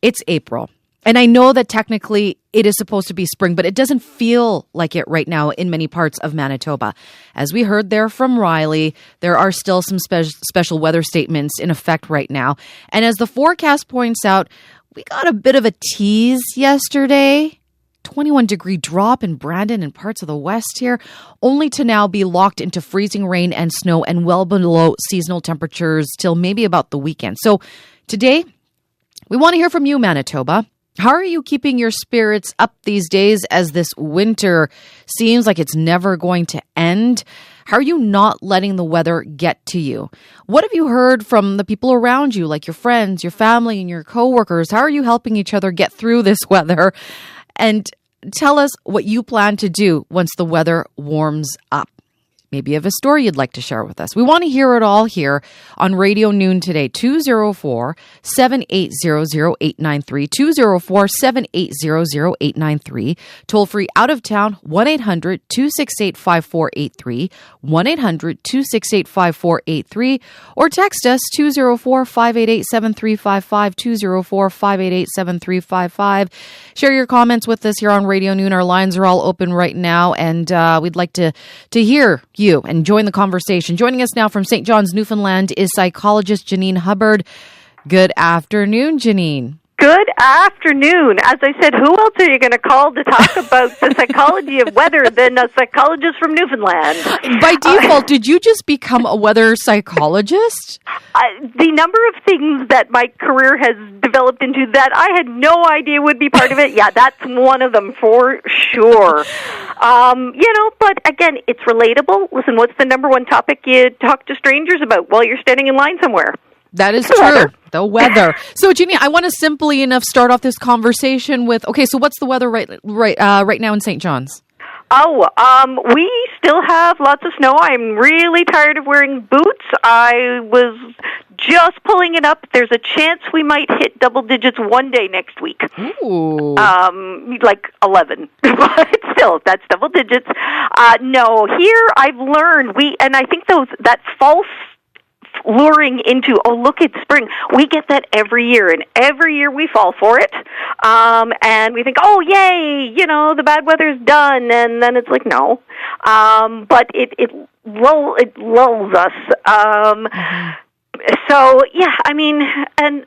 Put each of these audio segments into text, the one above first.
It's April. And I know that technically it is supposed to be spring, but it doesn't feel like it right now in many parts of Manitoba. As we heard there from Riley, there are still some special weather statements in effect right now. And as the forecast points out, we got a bit of a tease yesterday. 21-degree drop in Brandon and parts of the west here, only to now be locked into freezing rain and snow and well below seasonal temperatures till maybe about the weekend. So today, we want to hear from you, Manitoba. How are you keeping your spirits up these days as this winter seems like it's never going to end? How are you not letting the weather get to you? What have you heard from the people around you, like your friends, your family, and your coworkers? How are you helping each other get through this weather? And tell us what you plan to do once the weather warms up. Maybe you have a story you'd like to share with us. We want to hear it all here on Radio Noon today, 204-780-0893, 204-780-0893, toll free out of town, 1-800-268-5483, 1-800-268-5483, or text us 204-588-7355, 204-588-7355. Share your comments with us here on Radio Noon. Our lines are all open right now, and we'd like to hear you and join the conversation. Joining us now from St. John's, Newfoundland is psychologist Janine Hubbard. Good afternoon, Janine. Good afternoon. As I said, who else are you going to call to talk about the psychology of weather than a psychologist from Newfoundland? By default, did you just become a weather psychologist? The number of things that my career has developed into that I had no idea would be part of it, yeah, that's one of them for sure. But again, it's relatable. Listen, what's the number one topic you talk to strangers about while you're standing in line somewhere? That is true. The weather. So, Jeannie, I want to simply enough start off this conversation with, okay, so what's the weather right now in St. John's? We still have lots of snow. I'm really tired of wearing boots. I was just pulling it up. There's a chance we might hit double digits one day next week. Ooh. Like 11. But still, that's double digits. No, here I've learned, and I think that false luring into, oh, look, it's spring. We get that every year, and every year we fall for it. And we think, oh, yay, the bad weather's done, and then it's like, no. But it lulls us. So, yeah, I mean, and,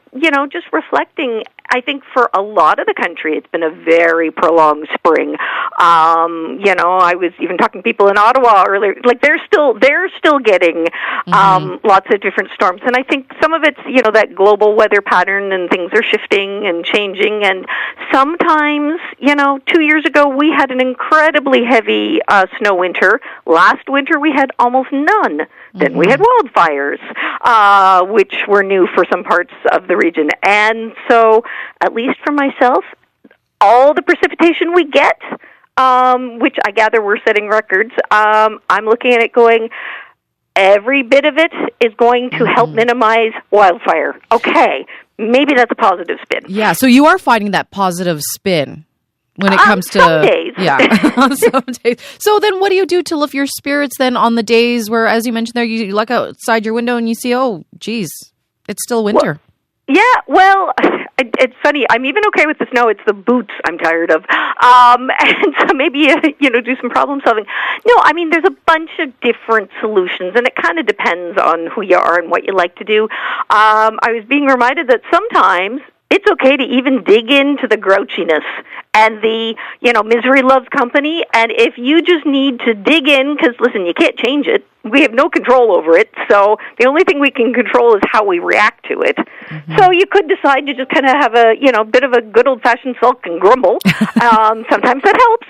just reflecting, I think for a lot of the country, it's been a very prolonged spring. I was even talking to people in Ottawa earlier, like they're still getting lots of different storms. And I think some of it's, that global weather pattern and things are shifting and changing. And sometimes, 2 years ago, we had an incredibly heavy snow winter. Last winter, we had almost none. Then we had wildfires, which were new for some parts of the region. And so, at least for myself, all the precipitation we get, which I gather we're setting records, I'm looking at it going, every bit of it is going to help minimize wildfire. Okay, maybe that's a positive spin. Yeah, so you are finding that positive spin when it comes to... Some days. Yeah, some days. So then what do you do to lift your spirits then on the days where, as you mentioned there, you look outside your window and you see, oh, geez, it's still winter? Well, it's funny. I'm even okay with the snow. It's the boots I'm tired of. And so maybe, do some problem solving. No, I mean, there's a bunch of different solutions, and it kind of depends on who you are and what you like to do. I was being reminded that sometimes it's okay to even dig into the grouchiness and the, misery loves company. And if you just need to dig in, because, listen, you can't change it. We have no control over it. So the only thing we can control is how we react to it. Mm-hmm. So you could decide to just kind of have a, bit of a good old-fashioned sulk and grumble. Sometimes that helps.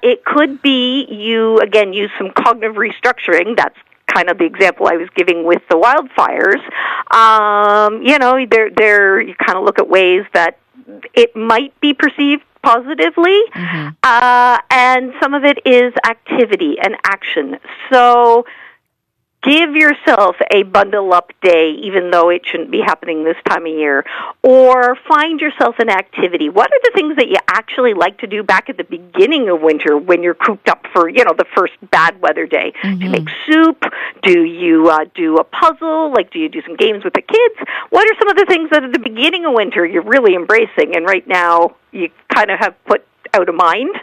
It could be you, again, use some cognitive restructuring. That's kind of the example I was giving with the wildfires. You kind of look at ways that it might be perceived positively, and some of it is activity and action. So Give yourself a bundle up day, even though it shouldn't be happening this time of year. Or find yourself an activity. What are the things that you actually like to do back at the beginning of winter when you're cooped up for, the first bad weather day? Do you make soup? Do you do a puzzle? Like, do you do some games with the kids? What are some of the things that at the beginning of winter you're really embracing and right now you kind of have put out of mind?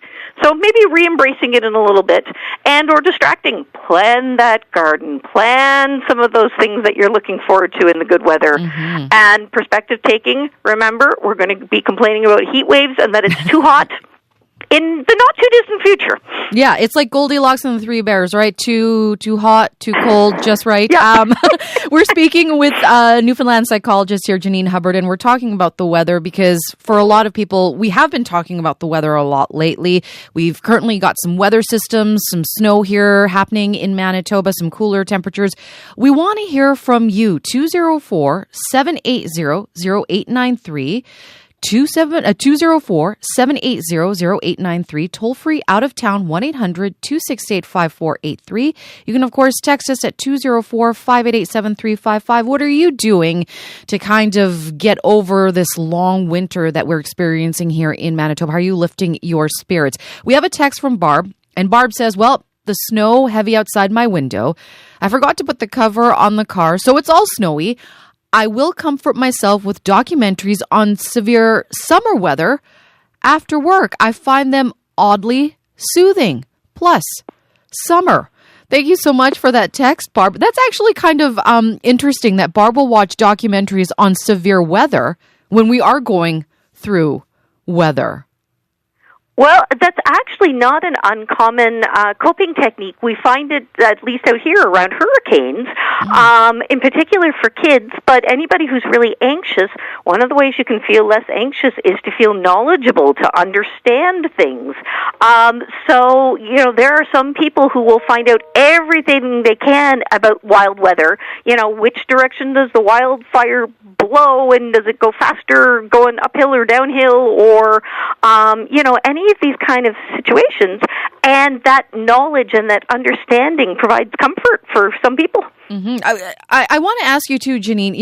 So maybe re-embracing it in a little bit, and or distracting. Plan that garden. Plan some of those things that you're looking forward to in the good weather. And perspective taking, remember, we're going to be complaining about heat waves and that it's too hot in the not-too-distant future. Yeah, it's like Goldilocks and the Three Bears, right? Too hot, too cold, just right. Yeah. We're speaking with Newfoundland psychologist here, Janine Hubbard, and we're talking about the weather because for a lot of people, we have been talking about the weather a lot lately. We've currently got some weather systems, some snow here happening in Manitoba, some cooler temperatures. We want to hear from you, 204-780-0893. 204-780-0893, toll free out of town, 1-800-268-5483. You can, of course, text us at 204-588-7355. What are you doing to kind of get over this long winter that we're experiencing here in Manitoba? How are you lifting your spirits? We have a text from Barb, and Barb says, well, the snow heavy outside my window. I forgot to put the cover on the car, so it's all snowy. I will comfort myself with documentaries on severe summer weather after work. I find them oddly soothing. Plus, summer. Thank you so much for that text, Barb. That's actually kind of interesting that Barb will watch documentaries on severe weather when we are going through weather. Well, that's actually not an uncommon coping technique. We find it, at least out here, around hurricanes, in particular for kids, but anybody who's really anxious, one of the ways you can feel less anxious is to feel knowledgeable, to understand things. So, there are some people who will find out everything they can about wild weather. Which direction does the wildfire blow, and does it go faster going uphill or downhill, or, any of these kind of situations, and that knowledge and that understanding provides comfort for some people. I want to ask you too, Janine,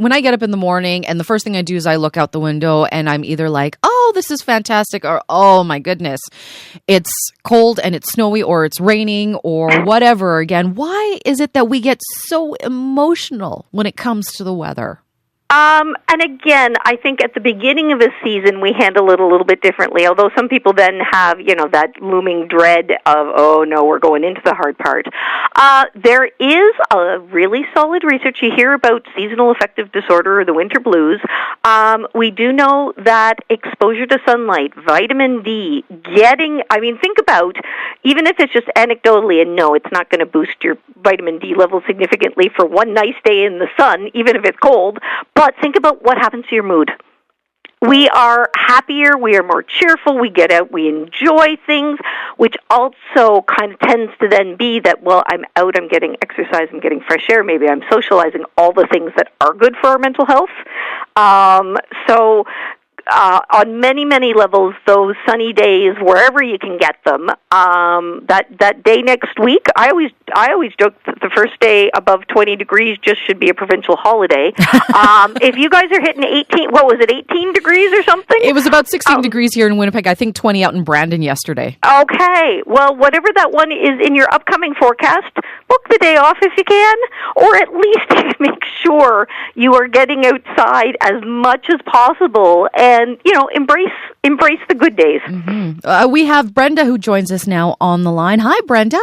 when I get up in the morning and the first thing I do is I look out the window and I'm either like, oh, this is fantastic, or oh my goodness, it's cold and it's snowy or it's raining or whatever. Again, why is it that we get so emotional when it comes to the weather? And again, I think at the beginning of a season, we handle it a little bit differently, although some people then have, that looming dread of, oh no, we're going into the hard part. There is a really solid research. You hear about seasonal affective disorder or the winter blues. We do know that exposure to sunlight, vitamin D, think about, even if it's just anecdotally, and no, it's not going to boost your vitamin D level significantly for one nice day in the sun, even if it's cold, but think about what happens to your mood. We are happier, we are more cheerful, we get out, we enjoy things, which also kind of tends to then be that, well, I'm out, I'm getting exercise, I'm getting fresh air, maybe I'm socializing, all the things that are good for our mental health. On many, many levels, those sunny days, wherever you can get them, that day next week, I always joke that the first day above 20 degrees just should be a provincial holiday. If you guys are hitting 18 degrees or something? It was about 16 degrees here in Winnipeg. I think 20 out in Brandon yesterday. Okay. Well, whatever that one is in your upcoming forecast, book the day off if you can, or at least make sure you are getting outside as much as possible and, embrace the good days. We have Brenda who joins us now on the line. Hi, Brenda.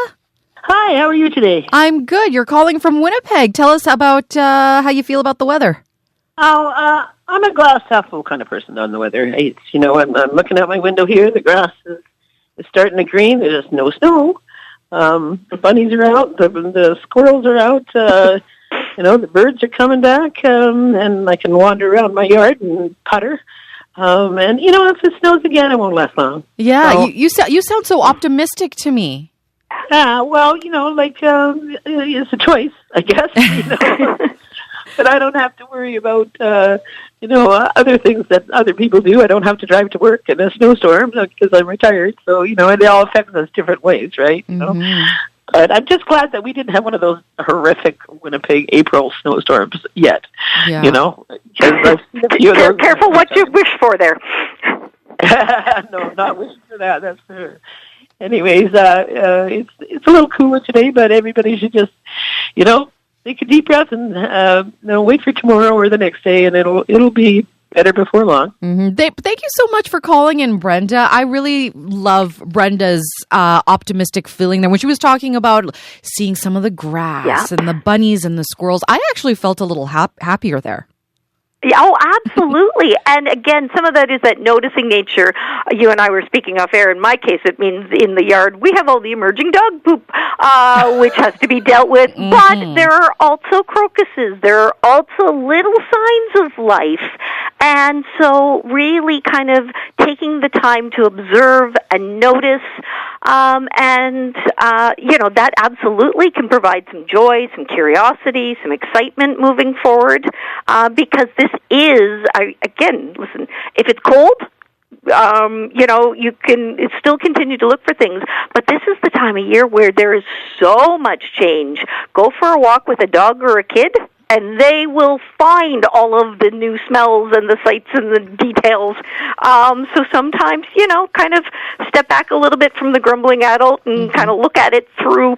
Hi, how are you today? I'm good. You're calling from Winnipeg. Tell us about how you feel about the weather. I'm a glass half full kind of person on the weather. I'm looking out my window here. The grass is starting to green. There's no snow. The bunnies are out. The squirrels are out. The birds are coming back, and I can wander around my yard and putter. If it snows again, it won't last long. Yeah, so, you sound so optimistic to me. It's a choice, I guess. But I don't have to worry about, other things that other people do. I don't have to drive to work in a snowstorm because I'm retired. So, they all affect us different ways, right? But I'm just glad that we didn't have one of those horrific Winnipeg April snowstorms yet. Yeah. You know, because Careful what you wish for there. No, not wishing for that. That's for sure. Anyways, it's a little cooler today, but everybody should just, take a deep breath and wait for tomorrow or the next day, and it'll be better before long. Mm-hmm. Thank you so much for calling in, Brenda. I really love Brenda's optimistic feeling there when she was talking about seeing some of the grass and the bunnies and the squirrels. I actually felt a little happier there. Yeah, oh, absolutely. And again, some of that is that noticing nature. You and I were speaking off air. In my case, it means in the yard, we have all the emerging dog poop, which has to be dealt with. Mm-hmm. But there are also crocuses. There are also little signs of life. And so really kind of taking the time to observe and notice, that absolutely can provide some joy, some curiosity, some excitement moving forward, because this is, again, listen, if it's cold, you can still continue to look for things, but this is the time of year where there is so much change. Go for a walk with a dog or a kid, and they will find all of the new smells and the sights and the details. So sometimes, kind of step back a little bit from the grumbling adult and kind of look at it through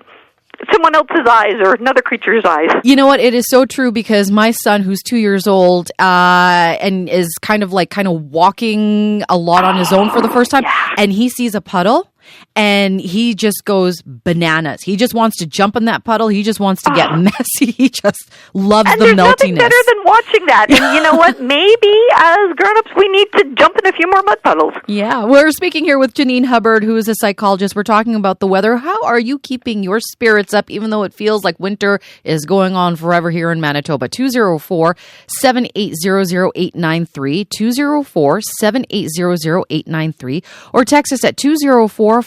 someone else's eyes or another creature's eyes. You know what? It is so true, because my son, who's 2 years old, and is kind of walking a lot on his own for the first time, and he sees a puddle, and he just goes bananas. He just wants to jump in that puddle. He just wants to get messy. He just loves the meltiness. And there's nothing better than watching that. And you know what? Maybe as grown-ups, we need to jump in a few more mud puddles. Yeah. We're speaking here with Janine Hubbard, who is a psychologist. We're talking about the weather. How are you keeping your spirits up, even though it feels like winter is going on forever here in Manitoba? 204-780-0893, 204-780-0893, or text us at 204-588-7355,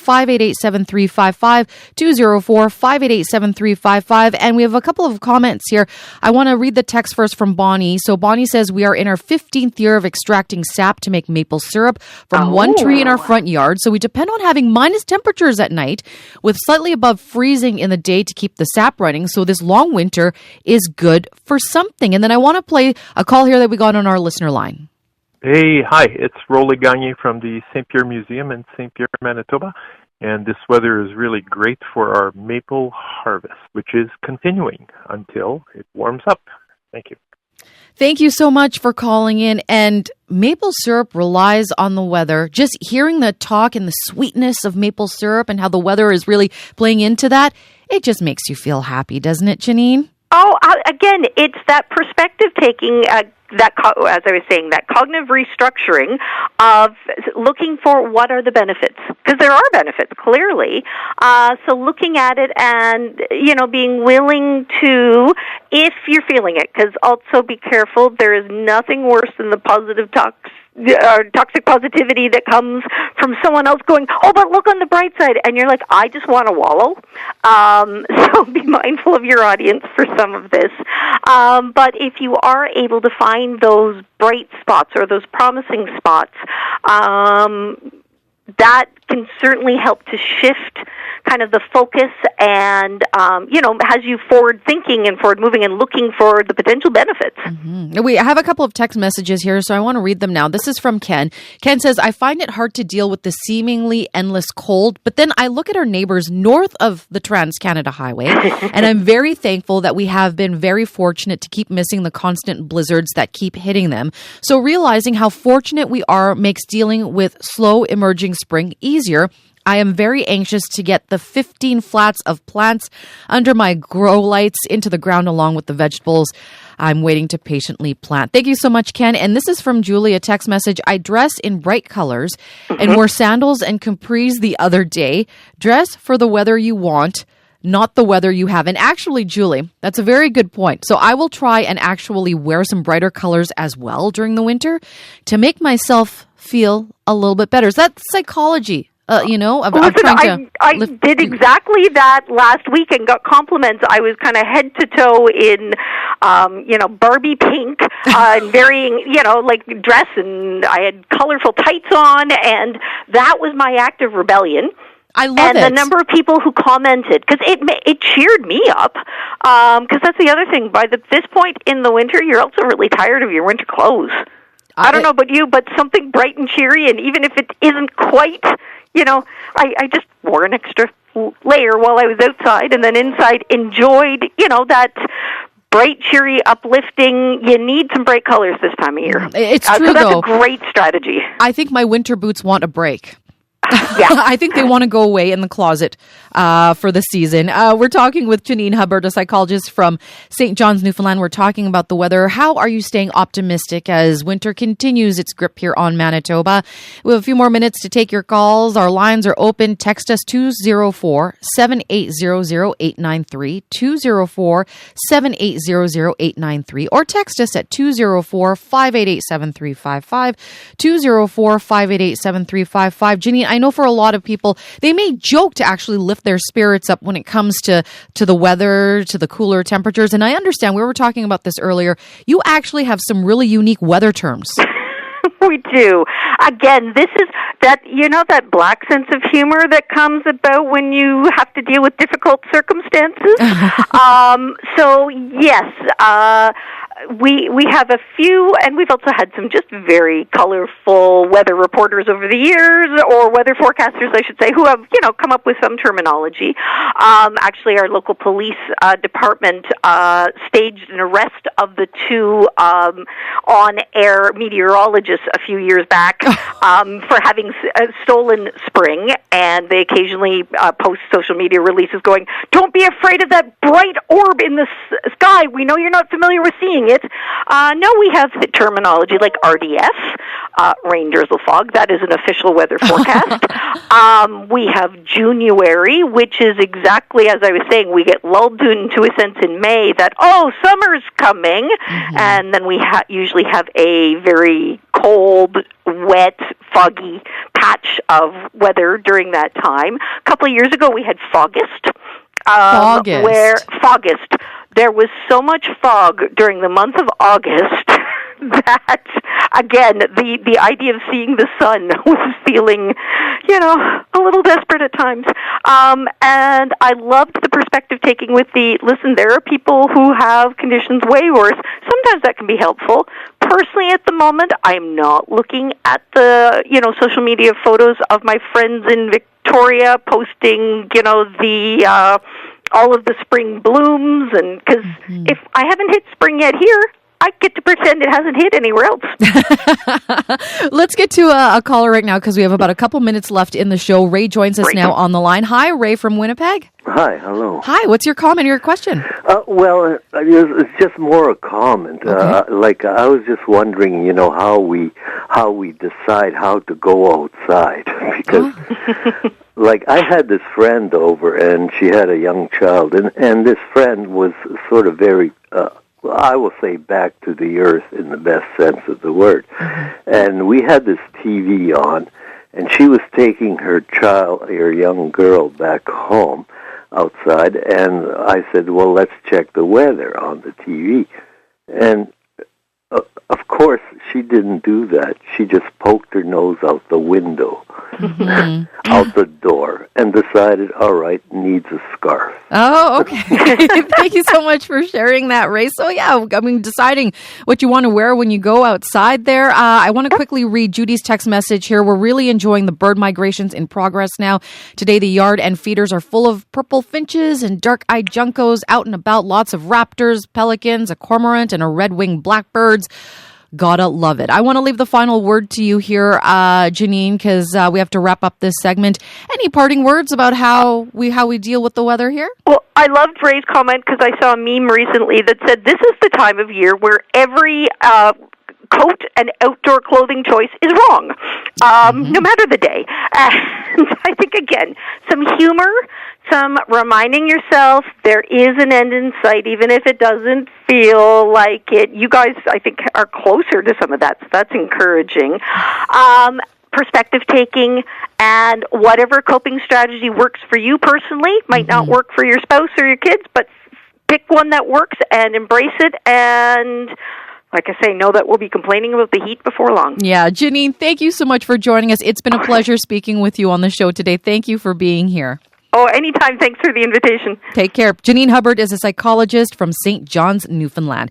204-588-7355. And we have a couple of comments here. I want to read the text first from Bonnie. So Bonnie says, we are in our 15th year of extracting sap to make maple syrup from one tree in our front yard. So we depend on having minus temperatures at night with slightly above freezing in the day to keep the sap running. So this long winter is good for something. And then I want to play a call here that we got on our listener line. Hey, hi, it's Rolly Gagne from the St. Pierre Museum in St. Pierre, Manitoba, and this weather is really great for our maple harvest, which is continuing until it warms up. Thank you. Thank you so much for calling in. And maple syrup relies on the weather. Just hearing the talk and the sweetness of maple syrup and how the weather is really playing into that, it just makes you feel happy, doesn't it, Janine? Oh, again, it's that perspective taking, as I was saying, that cognitive restructuring of looking for what are the benefits, because there are benefits, clearly. So looking at it and, being willing to, if you're feeling it, because also be careful, there is nothing worse than the positive toxic positivity that comes from someone else going, oh, but look on the bright side. And you're like, I just want to wallow. So be mindful of your audience for some of this. But if you are able to find those bright spots or those promising spots, that can certainly help to shift kind of the focus and, has you forward thinking and forward moving and looking for the potential benefits. Mm-hmm. We have a couple of text messages here, so I want to read them now. This is from Ken. Ken says, I find it hard to deal with the seemingly endless cold, but then I look at our neighbors north of the Trans-Canada Highway, and I'm very thankful that we have been very fortunate to keep missing the constant blizzards that keep hitting them. So realizing how fortunate we are makes dealing with slow emerging spring easier. I am very anxious to get the 15 flats of plants under my grow lights into the ground along with the vegetables I'm waiting to patiently plant. Thank you so much, Ken. And this is from Julie, a text message. I dress in bright colors and wore sandals and capris the other day. Dress for the weather you want, not the weather you have. And actually, Julie, that's a very good point. So I will try and actually wear some brighter colors as well during the winter to make myself feel a little bit better. So that's psychology. I did exactly that last week and got compliments. I was kind of head to toe in, Barbie pink, and varying, dress, and I had colorful tights on, and that was my act of rebellion. I love and it. the number of people who commented, because it cheered me up, because that's the other thing. By this point in the winter, you're also really tired of your winter clothes. I don't know about you, but something bright and cheery, and even if it isn't quite, I just wore an extra layer while I was outside, and then inside enjoyed, that bright, cheery, uplifting. You need some bright colors this time of year. It's true, so that's though. a great strategy. I think my winter boots want a break. Yeah. I think they want to go away in the closet for the season. We're talking with Janine Hubbard, a psychologist from St. John's, Newfoundland. We're talking about the weather. How are you staying optimistic as winter continues its grip here on Manitoba? We have a few more minutes to take your calls. Our lines are open. Text us 204-780-0893, 204-780-0893, or text us at 204-588-7355, 204-588-7355. Janine, I know for a lot of people, they may joke to actually lift their spirits up when it comes to the weather, to the cooler temperatures. And I understand, we were talking about this earlier, you actually have some really unique weather terms. We do. Again, this is that black sense of humor that comes about when you have to deal with difficult circumstances. So yes, we have a few, and we've also had some just very colorful weather reporters over the years, or weather forecasters, I should say, who have come up with some terminology. Actually, our local police department staged an arrest of the two on-air meteorologists a few years back for having stolen spring, and they occasionally post social media releases going, "Don't be afraid of that bright orb in the sky. We know you're not familiar with seeing it." No, we have the terminology like RDF, rain, drizzle, fog. That is an official weather forecast. We have January, which is exactly as I was saying. We get lulled into a sense in May that, summer's coming. Mm-hmm. And then we usually have a very cold, wet, foggy patch of weather during that time. A couple of years ago, we had Fogust. Fogust. There was so much fog during the month of August that, again, the idea of seeing the sun was feeling, a little desperate at times. And I loved the perspective taking with listen, there are people who have conditions way worse. Sometimes that can be helpful. Personally, at the moment, I'm not looking at the, social media photos of my friends in Victoria posting, all of the spring blooms, and because if I haven't hit spring yet here, I get to pretend it hasn't hit anywhere else. Let's get to a caller right now because we have about a couple minutes left in the show. Ray joins us now on the line. Hi, Ray from Winnipeg. Hi, hello. Hi, what's your comment or your question? Well, it's just more a comment. Okay. I was just wondering, how we decide how to go outside because. I had this friend over, and she had a young child, and this friend was sort of very, I will say, back to the earth in the best sense of the word. Mm-hmm. And we had this TV on, and she was taking her young girl back home outside, and I said, well, let's check the weather on the TV. And of course, she didn't do that. She just poked her nose out the window, out the door, and decided, all right, needs a scarf. Oh, okay. Thank you so much for sharing that, Ray. So, deciding what you want to wear when you go outside there. I want to quickly read Judy's text message here. We're really enjoying the bird migrations in progress now. Today, the yard and feeders are full of purple finches and dark-eyed juncos out and about. Lots of raptors, pelicans, a cormorant, and a red-winged blackbirds. Gotta love it. I want to leave the final word to you here, Janine, because we have to wrap up this segment. Any parting words about how we deal with the weather here? Well, I loved Ray's comment because I saw a meme recently that said this is the time of year where every coat and outdoor clothing choice is wrong, no matter the day. And I think, again, some humor, some reminding yourself there is an end in sight, even if it doesn't feel like it. You guys, I think, are closer to some of that, so that's encouraging. Perspective taking, and whatever coping strategy works for you personally might not work for your spouse or your kids, but pick one that works and embrace it and like I say, know that we'll be complaining about the heat before long. Yeah, Janine, thank you so much for joining us. It's been a pleasure speaking with you on the show today. Thank you for being here. Oh, anytime. Thanks for the invitation. Take care. Janine Hubbard is a psychologist from St. John's, Newfoundland.